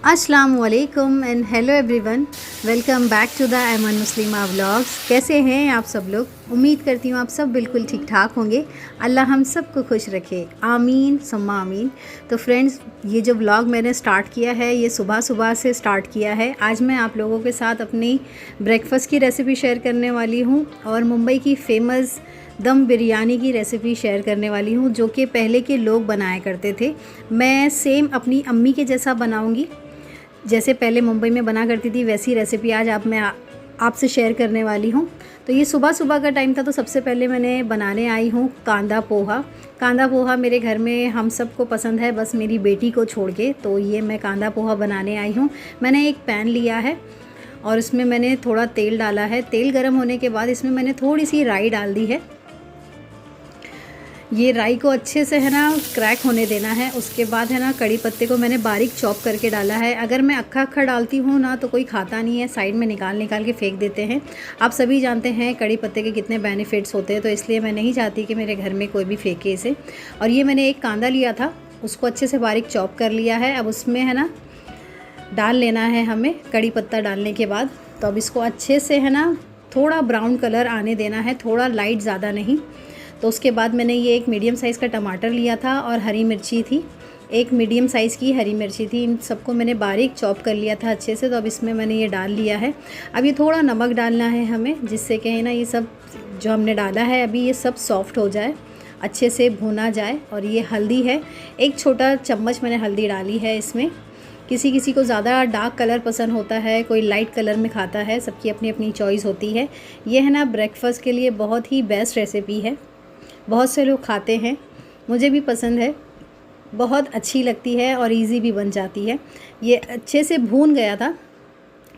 अस्सलाम वालेकुम and hello everyone, welcome back to the Aiman Muslima vlogs. कैसे हैं आप सब लोग? उम्मीद करती हूँ आप सब बिल्कुल ठीक ठाक होंगे। अल्लाह हम सबको खुश रखे, आमीन सुम्मा आमीन। तो फ्रेंड्स, ये जो व्लॉग मैंने स्टार्ट किया है ये सुबह सुबह से स्टार्ट किया है। आज मैं आप लोगों के साथ अपनी ब्रेकफास्ट की रेसिपी शेयर करने वाली हूँ और मुंबई की फ़ेमस दम बिरयानी की रेसिपी शेयर करने वाली हूँ, जो कि पहले के लोग बनाया करते थे। मैं सेम अपनी अम्मी के जैसा बनाऊँगी, जैसे पहले मुंबई में बना करती थी वैसी रेसिपी आज मैं आपसे शेयर करने वाली हूँ। तो ये सुबह सुबह का टाइम था, तो सबसे पहले मैंने बनाने आई हूँ कांदा पोहा। कांदा पोहा मेरे घर में हम सबको पसंद है, बस मेरी बेटी को छोड़ के। तो ये मैं कांदा पोहा बनाने आई हूँ। मैंने एक पैन लिया है और उसमें मैंने थोड़ा तेल डाला है। तेल गर्म होने के बाद इसमें मैंने थोड़ी सी राई डाल दी है। ये राई को अच्छे से है ना क्रैक होने देना है। उसके बाद है ना कड़ी पत्ते को मैंने बारीक चॉप करके डाला है। अगर मैं अक्खा अक्खा डालती हूँ ना तो कोई खाता नहीं है, साइड में निकाल निकाल के फेंक देते हैं। आप सभी जानते हैं कड़ी पत्ते के कितने बेनिफिट्स होते हैं, तो इसलिए मैं नहीं चाहती कि मेरे घर में कोई भी फेंके इसे। और ये मैंने एक कांदा लिया था, उसको अच्छे से बारीक चॉप कर लिया है। अब उसमें है ना डाल लेना है हमें कड़ी पत्ता डालने के बाद। तो अब इसको अच्छे से है ना थोड़ा ब्राउन कलर आने देना है, थोड़ा लाइट, ज़्यादा नहीं। तो उसके बाद मैंने ये एक मीडियम साइज़ का टमाटर लिया था और हरी मिर्ची थी, एक मीडियम साइज़ की हरी मिर्ची थी। इन सबको मैंने बारीक चॉप कर लिया था अच्छे से। तो अब इसमें मैंने ये डाल लिया है। अब ये थोड़ा नमक डालना है हमें, जिससे कि है ना ये सब जो हमने डाला है अभी ये सब सॉफ्ट हो जाए, अच्छे से भुना जाए। और ये हल्दी है, एक छोटा चम्मच मैंने हल्दी डाली है इसमें। किसी किसी को ज़्यादा डार्क कलर पसंद होता है, कोई लाइट कलर में खाता है, सबकी अपनी अपनी चॉइस होती है। ये है ना ब्रेकफास्ट के लिए बहुत ही बेस्ट रेसिपी है, बहुत से लोग खाते हैं, मुझे भी पसंद है, बहुत अच्छी लगती है और इजी भी बन जाती है। ये अच्छे से भून गया था।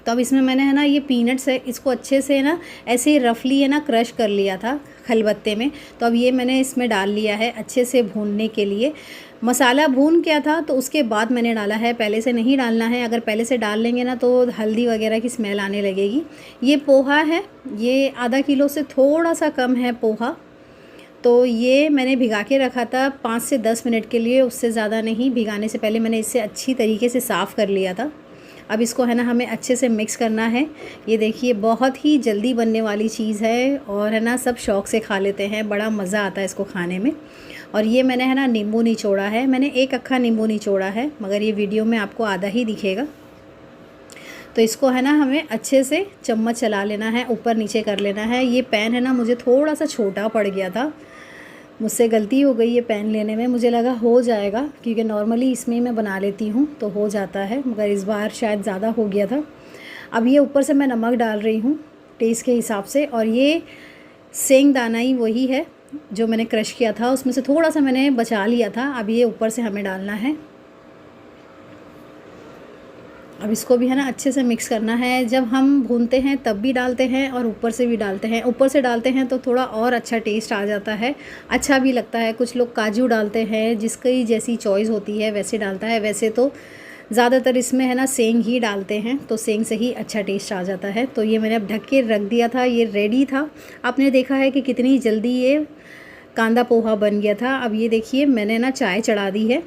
तो अब इसमें मैंने है ना ये पीनट्स है, इसको अच्छे से ना ऐसे ही रफली है ना क्रश कर लिया था खलबत्ते में। तो अब ये मैंने इसमें डाल लिया है अच्छे से भूनने के लिए। मसाला भून गया था तो उसके बाद मैंने डाला है, पहले से नहीं डालना है। अगर पहले से डाल लेंगे ना तो हल्दी वगैरह की स्मेल आने लगेगी। ये पोहा है, ये आधा किलो से थोड़ा सा कम है पोहा। तो ये मैंने भिगा के रखा था 5 से 10 मिनट के लिए, उससे ज़्यादा नहीं। भिगाने से पहले मैंने इसे अच्छी तरीके से साफ़ कर लिया था। अब इसको है ना हमें अच्छे से मिक्स करना है। ये देखिए बहुत ही जल्दी बनने वाली चीज़ है और है ना सब शौक़ से खा लेते हैं, बड़ा मज़ा आता है इसको खाने में। और ये मैंने है ना नींबू निचोड़ा है, मैंने एक अक्खा नींबू निचोड़ा है, मगर ये वीडियो में आपको आधा ही दिखेगा। तो इसको है ना हमें अच्छे से चम्मच चला लेना है, ऊपर नीचे कर लेना है। ये पैन है ना मुझे थोड़ा सा छोटा पड़ गया था, मुझसे गलती हो गई ये पैन लेने में। मुझे लगा हो जाएगा, क्योंकि नॉर्मली इसमें मैं बना लेती हूँ तो हो जाता है, मगर इस बार शायद ज़्यादा हो गया था। अब ये ऊपर से मैं नमक डाल रही हूँ टेस्ट के हिसाब से। और ये सेंग दाना ही वही है जो मैंने क्रश किया था, उसमें से थोड़ा सा मैंने बचा लिया था। अब ये ऊपर से हमें डालना है। अब इसको भी है ना अच्छे से मिक्स करना है। जब हम भूनते हैं तब भी डालते हैं और ऊपर से भी डालते हैं। ऊपर से डालते हैं तो थोड़ा और अच्छा टेस्ट आ जाता है, अच्छा भी लगता है। कुछ लोग काजू डालते हैं, जिसकी जैसी चॉइस होती है वैसे डालता है। वैसे तो ज़्यादातर इसमें है ना सेंग ही डालते हैं, तो सेंग से ही अच्छा टेस्ट आ जाता है। तो ये मैंने अब ढक के रख दिया था, ये रेडी था। आपने देखा है कि कितनी जल्दी ये कांदा पोहा बन गया था। अब ये देखिए मैंने ना चाय चढ़ा दी है।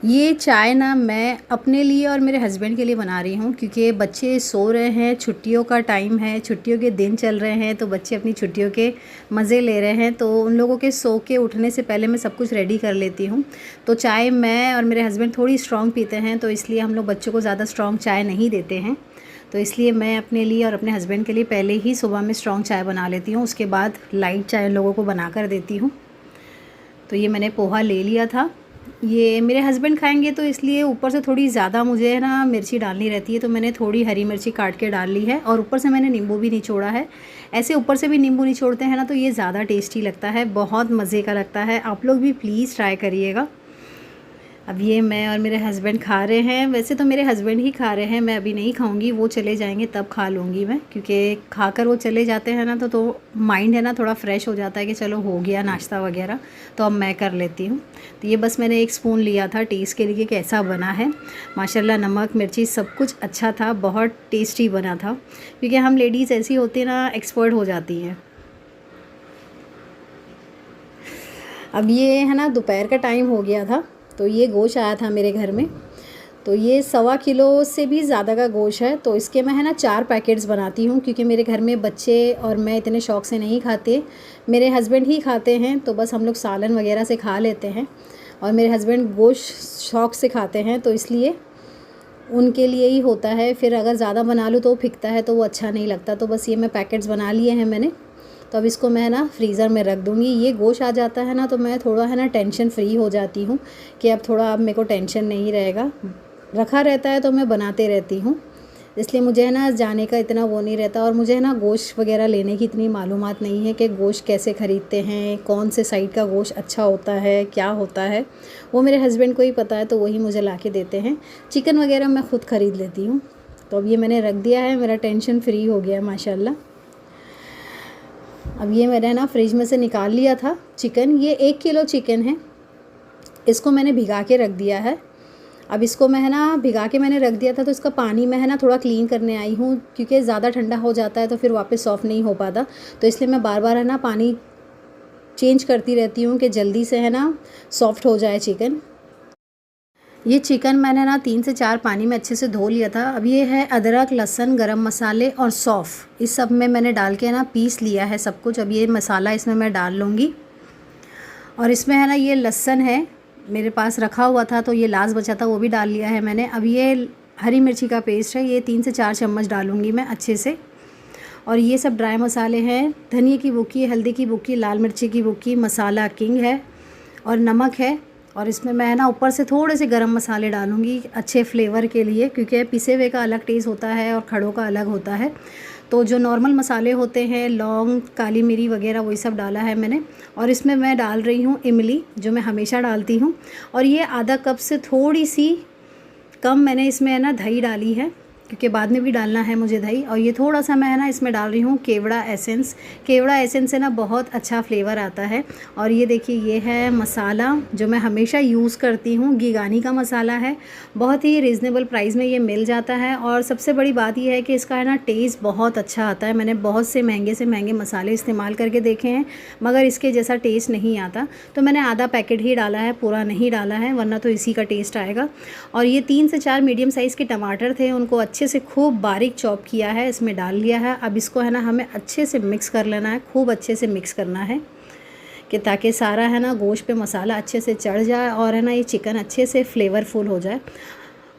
ये चाय ना मैं अपने लिए और मेरे हस्बैंड के लिए बना रही हूँ, क्योंकि बच्चे सो रहे हैं, छुट्टियों का टाइम है, छुट्टियों के दिन चल रहे हैं, तो बच्चे अपनी छुट्टियों के मज़े ले रहे हैं। तो उन लोगों के सो के उठने से पहले मैं सब कुछ रेडी कर लेती हूँ। तो चाय मैं और मेरे हस्बैंड थोड़ी स्ट्रॉन्ग पीते हैं, तो इसलिए हम लोग बच्चों को ज़्यादा स्ट्रॉन्ग चाय नहीं देते हैं। तो इसलिए मैं अपने लिए और अपने हस्बैंड के लिए पहले ही सुबह में स्ट्रॉन्ग चाय बना लेती हूँ, उसके बाद लाइट चाय लोगों को बना कर देती हूँ। तो ये मैंने पोहा ले लिया था। ये मेरे हस्बैंड खाएंगे तो इसलिए ऊपर से थोड़ी ज़्यादा मुझे है ना मिर्ची डालनी रहती है, तो मैंने थोड़ी हरी मिर्ची काट के डाल ली है। और ऊपर से मैंने नींबू भी निचोड़ा है। ऐसे ऊपर से भी नींबू निचोड़ते हैं ना तो ये ज़्यादा टेस्टी लगता है, बहुत मज़े का लगता है। आप लोग भी प्लीज़ ट्राई करिएगा। अब ये मैं और मेरे हस्बैंड खा रहे हैं। वैसे तो मेरे हस्बैंड ही खा रहे हैं, मैं अभी नहीं खाऊंगी, वो चले जाएंगे तब खा लूँगी मैं, क्योंकि खाकर वो चले जाते हैं ना तो माइंड है ना थोड़ा फ्रेश हो जाता है कि चलो हो गया नाश्ता वगैरह, तो अब मैं कर लेती हूँ। तो ये बस मैंने एक स्पून लिया था टेस्ट के लिए कैसा बना है। माशाल्लाह नमक मिर्ची सब कुछ अच्छा था, बहुत टेस्टी बना था, क्योंकि हम लेडीज़ ऐसी होती हैं ना, एक्सपर्ट हो जाती हैं। अब ये है ना दोपहर का टाइम हो गया था, तो ये गोश्त आया था मेरे घर में। तो ये 1.25 किलो से भी ज़्यादा का गोश्त है। तो इसके मैं है ना 4 पैकेट्स बनाती हूँ, क्योंकि मेरे घर में बच्चे और मैं इतने शौक़ से नहीं खाते, मेरे हस्बैंड ही खाते हैं। तो बस हम लोग सालन वगैरह से खा लेते हैं, और मेरे हस्बैंड गोश्त शौक़ से खाते हैं, तो इसलिए उनके लिए ही होता है। फिर अगर ज़्यादा बना लूँ तो वो फिकता है, तो वो अच्छा नहीं लगता। तो बस ये मैं पैकेट्स बना लिए हैं मैंने। तो अब इसको मैं ना फ्रीज़र में रख दूँगी। ये गोश्त आ जाता है ना, तो मैं थोड़ा है ना टेंशन फ्री हो जाती हूँ कि अब थोड़ा अब मेरे को टेंशन नहीं रहेगा। रखा रहता है तो मैं बनाते रहती हूँ, इसलिए मुझे है ना जाने का इतना वो नहीं रहता। और मुझे है ना गोश्त वगैरह लेने की इतनी मालूमात नहीं है कि गोश्त कैसे ख़रीदते हैं, कौन से साइड का गोश्त अच्छा होता है, क्या होता है, वो मेरे हस्बैंड को ही पता है, तो वही मुझे ला के देते हैं। चिकन वगैरह मैं ख़ुद ख़रीद लेती हूँ। तो अब ये मैंने रख दिया है, मेरा टेंशन फ्री हो गया माशाल्लाह। अब ये मैंने ना फ्रिज में से निकाल लिया था चिकन। ये 1 किलो चिकन है, इसको मैंने भिगा के रख दिया है। अब इसको मैं है ना भिगा के मैंने रख दिया था, तो इसका पानी मैं है ना थोड़ा क्लीन करने आई हूँ, क्योंकि ज़्यादा ठंडा हो जाता है तो फिर वापस सॉफ़्ट नहीं हो पाता। तो इसलिए मैं बार बार है ना पानी चेंज करती रहती हूँ कि जल्दी से है ना सॉफ़्ट हो जाए चिकन। ये चिकन मैंने ना 3 से 4 पानी में अच्छे से धो लिया था। अब ये है अदरक, लहसुन, गरम मसाले और सौंफ, इस सब में मैंने डाल के ना पीस लिया है सब कुछ। अब ये मसाला इसमें मैं डाल लूँगी, और इसमें है ना ये लहसुन है मेरे पास रखा हुआ था, तो ये लास्ट बचा था, वो भी डाल लिया है मैंने। अब ये हरी मिर्ची का पेस्ट है, ये 3 से 4 चम्मच डालूँगी मैं अच्छे से। और ये सब ड्राई मसाले हैं, धनिया की बुक्की, हल्दी की बुक्की, लाल मिर्ची की बुक्की, मसाला किंग है और नमक है। और इसमें मैं ना ऊपर से थोड़े से गरम मसाले डालूँगी अच्छे फ्लेवर के लिए, क्योंकि पिसे हुए का अलग टेस्ट होता है और खड़ों का अलग होता है। तो जो नॉर्मल मसाले होते हैं, लौंग, काली मिरी वगैरह, वही सब डाला है मैंने। और इसमें मैं डाल रही हूँ इमली, जो मैं हमेशा डालती हूँ। और ये आधा कप से थोड़ी सी कम मैंने इसमें है ना दही डाली है, क्योंकि बाद में भी डालना है मुझे दही। और ये थोड़ा सा मैं है ना इसमें डाल रही हूँ केवड़ा एसेंस। केवड़ा एसेंस से ना बहुत अच्छा फ्लेवर आता है। और ये देखिए, ये है मसाला जो मैं हमेशा यूज़ करती हूँ, गीगानी का मसाला है, बहुत ही रीज़नेबल प्राइस में ये मिल जाता है। और सबसे बड़ी बात ये है कि इसका है ना टेस्ट बहुत अच्छा आता है। मैंने बहुत से महंगे मसाले इस्तेमाल करके देखे हैं, मगर इसके जैसा टेस्ट नहीं आता। तो मैंने आधा पैकेट ही डाला है, पूरा नहीं डाला है, वरना तो इसी का टेस्ट आएगा। और ये 3 से 4 मीडियम साइज़ के टमाटर थे, उनको अच्छे से खूब बारीक चॉप किया है, इसमें डाल लिया है। अब इसको है ना हमें अच्छे से मिक्स कर लेना है, खूब अच्छे से मिक्स करना है, कि ताकि सारा है ना गोश्त पे मसाला अच्छे से चढ़ जाए और है ना ये चिकन अच्छे से फ्लेवरफुल हो जाए।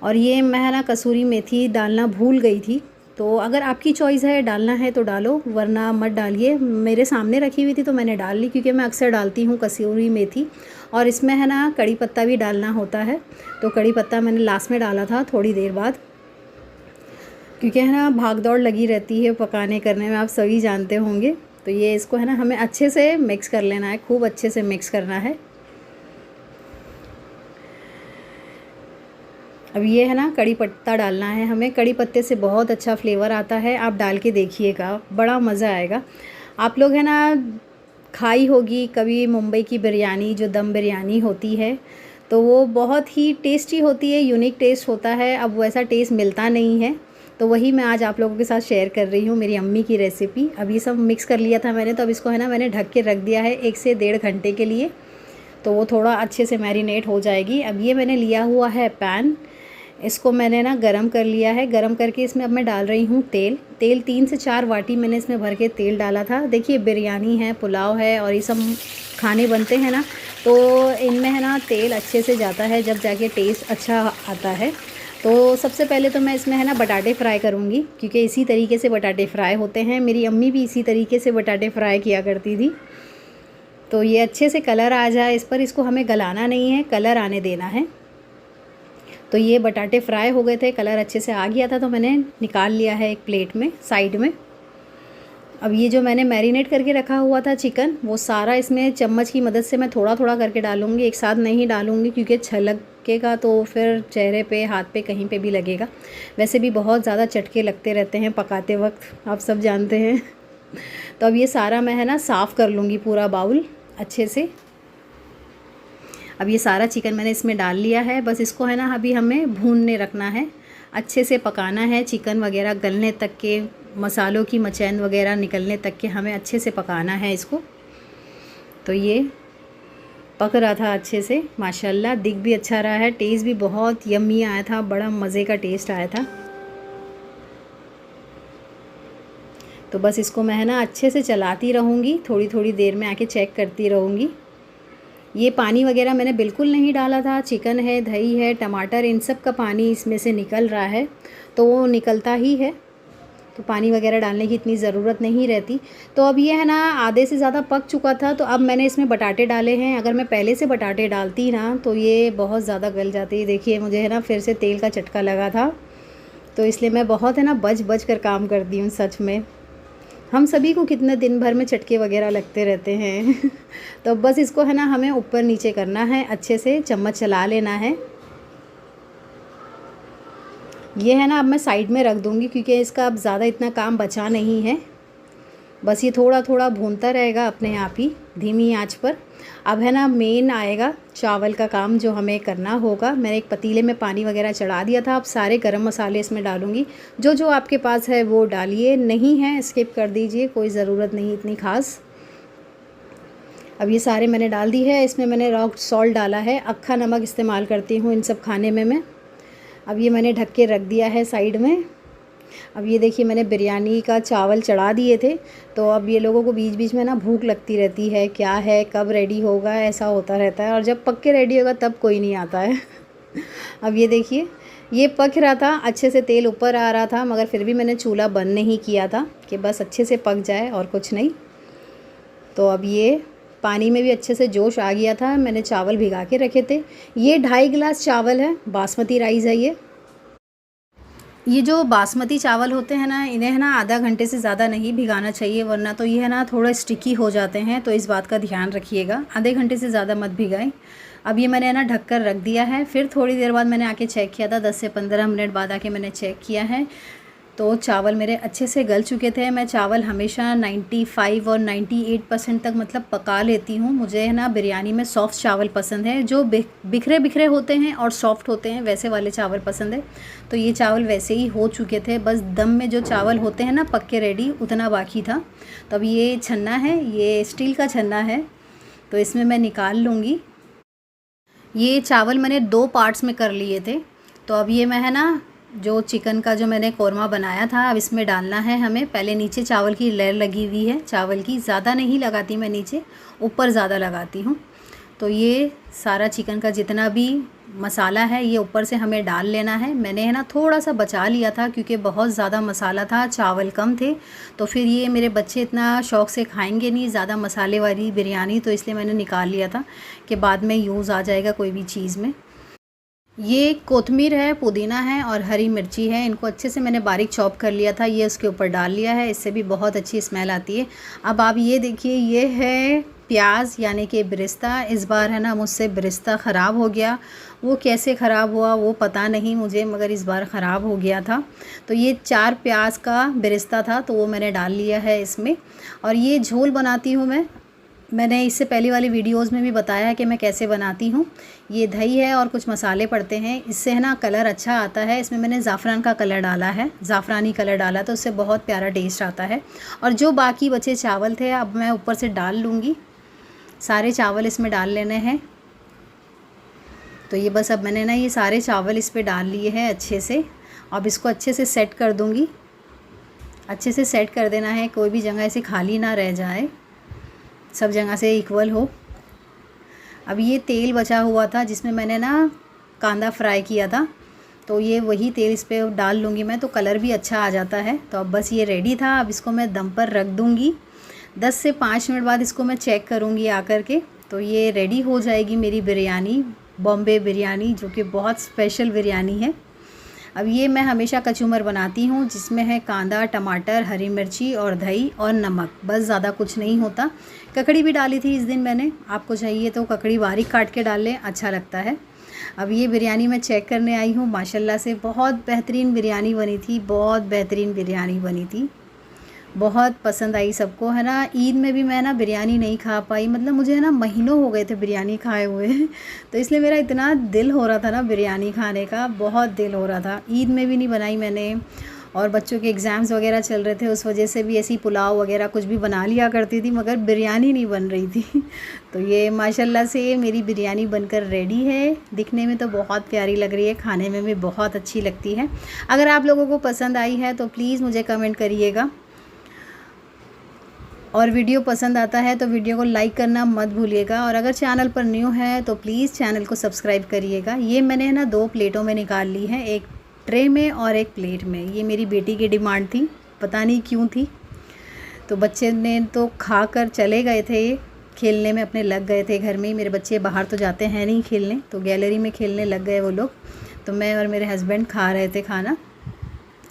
और ये मैं है ना कसूरी मेथी डालना भूल गई थी, तो अगर आपकी चॉइस है डालना है तो डालो, वरना मत डालिए। मेरे सामने रखी हुई थी तो मैंने डाल ली, क्योंकि मैं अक्सर डालती हूँ कसूरी मेथी। और इसमें है ना कड़ी पत्ता भी डालना होता है, तो कड़ी पत्ता मैंने लास्ट में डाला था थोड़ी देर बाद, क्योंकि है ना भाग दौड़ लगी रहती है पकाने करने में, आप सभी जानते होंगे। तो ये इसको है ना हमें अच्छे से मिक्स कर लेना है, खूब अच्छे से मिक्स करना है। अब ये है ना कड़ी पत्ता डालना है हमें, कड़ी पत्ते से बहुत अच्छा फ्लेवर आता है, आप डाल के देखिएगा, बड़ा मज़ा आएगा। आप लोग है ना खाई होगी कभी मुंबई की बिरयानी, जो दम बिरयानी होती है, तो वो बहुत ही टेस्टी होती है, यूनिक टेस्ट होता है। अब वैसा टेस्ट मिलता नहीं है, तो वही मैं आज आप लोगों के साथ शेयर कर रही हूँ, मेरी अम्मी की रेसिपी। अब ये सब मिक्स कर लिया था मैंने, तो अब इसको है ना मैंने ढक के रख दिया है 1 से 1.5 घंटे के लिए, तो वो थोड़ा अच्छे से मैरिनेट हो जाएगी। अब ये मैंने लिया हुआ है पैन, इसको मैंने ना गरम कर लिया है। गरम करके इसमें अब मैं डाल रही हूँ तेल। 3 से 4 वाटी मैंने इसमें भर के तेल डाला था। देखिए, बिरयानी है, पुलाव है और ये सब खाने बनते हैं ना, तो इनमें है ना तेल अच्छे से जाता है, जब जाके टेस्ट अच्छा आता है। तो सबसे पहले तो मैं इसमें है ना बटाटे फ्राई करूँगी, क्योंकि इसी तरीके से बटाटे फ्राई होते हैं। मेरी अम्मी भी इसी तरीके से बटाटे फ्राई किया करती थी। तो ये अच्छे से कलर आ जाए इस पर, इसको हमें गलाना नहीं है, कलर आने देना है। तो ये बटाटे फ्राई हो गए थे, कलर अच्छे से आ गया था, तो मैंने निकाल लिया है एक प्लेट में साइड में। अब ये जो मैंने मैरिनेट करके रखा हुआ था चिकन, वो सारा इसमें चम्मच की मदद से मैं थोड़ा थोड़ा करके डालूँगी, एक साथ नहीं डालूँगी, क्योंकि छलकेगा तो फिर चेहरे पे, हाथ पे, कहीं पे भी लगेगा। वैसे भी बहुत ज़्यादा चटके लगते रहते हैं पकाते वक्त, आप सब जानते हैं। तो अब ये सारा मैं है ना साफ़ कर लूँगी, पूरा बाउल अच्छे से। अब ये सारा चिकन मैंने इसमें डाल लिया है, बस इसको है ना अभी हमें भूनने रखना है, अच्छे से पकाना है। चिकन वगैरह गलने तक के, मसालों की मचैन वगैरह निकलने तक के हमें अच्छे से पकाना है इसको। तो ये पक रहा था अच्छे से माशाल्लाह, दिख भी अच्छा रहा है, टेस्ट भी बहुत यम्मी आया था, बड़ा मज़े का टेस्ट आया था। तो बस इसको मैं है ना अच्छे से चलाती रहूँगी, थोड़ी थोड़ी देर में आके चेक करती रहूँगी। ये पानी वगैरह मैंने बिल्कुल नहीं डाला था, चिकन है, दही है, टमाटर, इन सब का पानी इसमें से निकल रहा है, तो वो निकलता ही है, तो पानी वगैरह डालने की इतनी ज़रूरत नहीं रहती। तो अब ये है ना आधे से ज़्यादा पक चुका था, तो अब मैंने इसमें बटाटे डाले हैं। अगर मैं पहले से बटाटे डालती ना तो ये बहुत ज़्यादा गल जाती। देखिए मुझे है ना फिर से तेल का चटका लगा था, तो इसलिए मैं बहुत है ना बच कर काम करती हूँ सच में। हम सभी को कितने दिन भर में चटके वगैरह लगते रहते हैं तो बस इसको है ना हमें ऊपर नीचे करना है, अच्छे से चम्मच चला लेना है। ये है ना अब मैं साइड में रख दूँगी, क्योंकि इसका अब ज़्यादा इतना काम बचा नहीं है। बस ये थोड़ा थोड़ा भूनता रहेगा अपने आप ही धीमी आंच पर। अब है ना मेन आएगा चावल का काम जो हमें करना होगा। मैंने एक पतीले में पानी वगैरह चढ़ा दिया था। अब सारे गरम मसाले इसमें डालूँगी, जो जो आपके पास है वो डालिए, नहीं है स्किप कर दीजिए, कोई ज़रूरत नहीं इतनी ख़ास। अब ये सारे मैंने डाल दी है। इसमें मैंने रॉक सॉल्ट डाला है, अक्खा नमक इस्तेमाल करती हूँ इन सब खाने में मैं। अब ये मैंने ढक के रख दिया है साइड में। अब ये देखिए मैंने बिरयानी का चावल चढ़ा दिए थे, तो अब ये लोगों को बीच बीच में ना भूख लगती रहती है, क्या है कब रेडी होगा, ऐसा होता रहता है, और जब पक के रेडी होगा तब कोई नहीं आता है अब ये देखिए ये पक रहा था, अच्छे से तेल ऊपर आ रहा था, मगर फिर भी मैंने चूल्हा बंद नहीं किया था कि बस अच्छे से पक जाए और कुछ नहीं। तो अब ये पानी में भी अच्छे से जोश आ गया था। मैंने चावल भिगा के रखे थे। ये 2.5 गिलास चावल है, बासमती राइस है ये जो बासमती चावल होते हैं ना, इन्हें है ना आधा घंटे से ज़्यादा नहीं भिगाना चाहिए, वरना तो ये है ना थोड़ा स्टिकी हो जाते हैं, तो इस बात का ध्यान रखिएगा, आधे घंटे से ज़्यादा मत भिगाएं। अब ये मैंने ना ढक कर रख दिया है। फिर थोड़ी देर बाद मैंने आके चेक किया था, 10 से 15 मिनट बाद आके मैंने चेक किया है, तो चावल मेरे अच्छे से गल चुके थे। मैं चावल हमेशा 95 और 98% तक मतलब पका लेती हूँ। मुझे है ना बिरयानी में सॉफ्ट चावल पसंद है, जो बिखरे बिखरे होते हैं और सॉफ्ट होते हैं, वैसे वाले चावल पसंद है। तो ये चावल वैसे ही हो चुके थे, बस दम में जो चावल होते हैं ना पक्के रेडी, उतना बाकी था। तो अब ये छन्ना है, ये स्टील का छन्ना है, तो इसमें मैं निकाल लूँगी। ये चावल मैंने 2 पार्ट्स में कर लिए थे। तो अब ये मैं है ना जो चिकन का जो मैंने कौरमा बनाया था, अब इसमें डालना है हमें। पहले नीचे चावल की लेयर लगी हुई है, चावल की ज़्यादा नहीं लगाती मैं नीचे, ऊपर ज़्यादा लगाती हूँ। तो ये सारा चिकन का जितना भी मसाला है ये ऊपर से हमें डाल लेना है। मैंने है ना थोड़ा सा बचा लिया था, क्योंकि बहुत ज़्यादा मसाला था, चावल कम थे, तो फिर ये मेरे बच्चे इतना शौक़ से खाएंगे नहीं ज़्यादा मसाले वाली बिरयानी, तो इसलिए मैंने निकाल लिया था कि बाद में यूज़ आ जाएगा कोई भी चीज़ में। ये कोतमीर है, पुदीना है और हरी मिर्ची है, इनको अच्छे से मैंने बारीक चॉप कर लिया था, ये उसके ऊपर डाल लिया है, इससे भी बहुत अच्छी स्मेल आती है। अब आप ये देखिए, ये है प्याज यानी कि बिरिस्ता। इस बार है ना मुझसे बिरिस्ता ख़राब हो गया, वो कैसे ख़राब हुआ वो पता नहीं मुझे, मगर इस बार ख़राब हो गया था। तो ये 4 प्याज का बिरिस्ता था, तो वो मैंने डाल लिया है इसमें। और ये झोल बनाती हूँ मैंने इससे पहले वाली वीडियोस में भी बताया है कि मैं कैसे बनाती हूँ। ये दही है और कुछ मसाले पड़ते हैं, इससे है ना कलर अच्छा आता है। इसमें मैंने ज़ाफ़रान का कलर डाला है, ज़ाफ़रानी कलर डाला, तो उससे बहुत प्यारा टेस्ट आता है। और जो बाकी बचे चावल थे अब मैं ऊपर से डाल लूँगी, सारे चावल इसमें डाल लेने हैं। तो ये बस अब मैंने ना ये सारे चावल इस पर डाल लिए हैं अच्छे से। अब इसको अच्छे से सेट कर दूँगी, अच्छे से सेट कर देना है, कोई भी जगह ऐसे खाली ना रह जाए, सब जगह से इक्वल हो। अब ये तेल बचा हुआ था जिसमें मैंने ना कांदा फ्राई किया था, तो ये वही तेल इस पर डाल लूँगी मैं, तो कलर भी अच्छा आ जाता है। तो अब बस ये रेडी था, अब इसको मैं दम पर रख दूँगी। 10 से 5 मिनट बाद इसको मैं चेक करूँगी आकर के, तो ये रेडी हो जाएगी मेरी बिरयानी, बॉम्बे बिरयानी, जो कि बहुत स्पेशल बिरयानी है। अब ये मैं हमेशा कचूमर बनाती हूँ, जिसमें है कांदा, टमाटर, हरी मिर्ची और दही और नमक, बस ज़्यादा कुछ नहीं होता। ककड़ी भी डाली थी इस दिन मैंने, आपको चाहिए तो ककड़ी बारीक काट के डाल लें, अच्छा लगता है। अब ये बिरयानी मैं चेक करने आई हूँ, माशाल्लाह से बहुत बेहतरीन बिरयानी बनी थी, बहुत बेहतरीन बिरयानी बनी थी, बहुत पसंद आई सबको, है ना। ईद में भी मैं ना बिरयानी नहीं खा पाई, मतलब मुझे है ना महीनों हो गए थे बिरयानी खाए हुए तो इसलिए मेरा इतना दिल हो रहा था ना बिरयानी खाने का, बहुत दिल हो रहा था। ईद में भी नहीं बनाई मैंने, और बच्चों के एग्ज़ाम्स वगैरह चल रहे थे, उस वजह से भी ऐसी पुलाव वगैरह कुछ भी बना लिया करती थी, मगर बिरयानी नहीं बन रही थी। तो ये माशाल्लाह से मेरी बिरयानी बनकर रेडी है। दिखने में तो बहुत प्यारी लग रही है, खाने में भी बहुत अच्छी लगती है। अगर आप लोगों को पसंद आई है तो प्लीज़ मुझे कमेंट करिएगा, और वीडियो पसंद आता है तो वीडियो को लाइक करना मत भूलिएगा, और अगर चैनल पर न्यू है तो प्लीज़ चैनल को सब्सक्राइब करिएगा। ये मैंने ना 2 प्लेटों में निकाल ली है, एक ट्रे में और एक प्लेट में। ये मेरी बेटी की डिमांड थी, पता नहीं क्यों थी। तो बच्चे ने तो खा कर चले गए थे, ये खेलने में अपने लग गए थे घर में ही। मेरे बच्चे बाहर तो जाते हैं नहीं खेलने, तो गैलरी में खेलने लग गए वो लोग। तो मैं और मेरे हस्बैंड खा रहे थे खाना।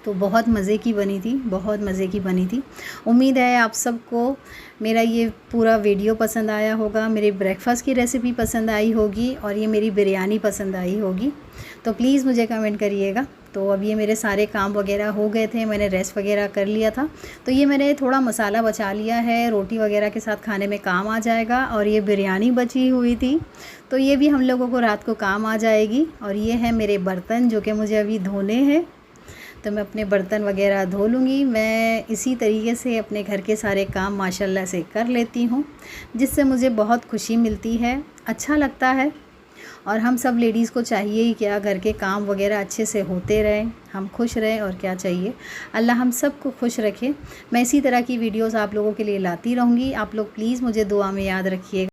तो बहुत मज़े की बनी थी, बहुत मज़े की बनी थी। उम्मीद है आप सबको मेरा ये पूरा वीडियो पसंद आया होगा, मेरे ब्रेकफास्ट की रेसिपी पसंद आई होगी, और ये मेरी बिरयानी पसंद आई होगी। तो प्लीज़ मुझे कमेंट करिएगा। तो अब ये मेरे सारे काम वगैरह हो गए थे, मैंने रेस्ट वगैरह कर लिया था। तो ये मैंने थोड़ा मसाला बचा लिया है, रोटी वगैरह के साथ खाने में काम आ जाएगा। और ये बिरयानी बची हुई थी, तो ये भी हम लोगों को रात को काम आ जाएगी। और ये है मेरे बर्तन जो कि मुझे अभी धोने हैं, तो मैं अपने बर्तन वगैरह धो लूँगी। मैं इसी तरीके से अपने घर के सारे काम माशाल्लाह से कर लेती हूँ, जिससे मुझे बहुत खुशी मिलती है, अच्छा लगता है। और हम सब लेडीज़ को चाहिए ही क्या, घर के काम वगैरह अच्छे से होते रहें, हम खुश रहें, और क्या चाहिए। अल्लाह हम सब को खुश रखे। मैं इसी तरह की वीडियोस आप लोगों के लिए लाती रहूँगी। आप लोग प्लीज़ मुझे दुआ में याद रखिएगा।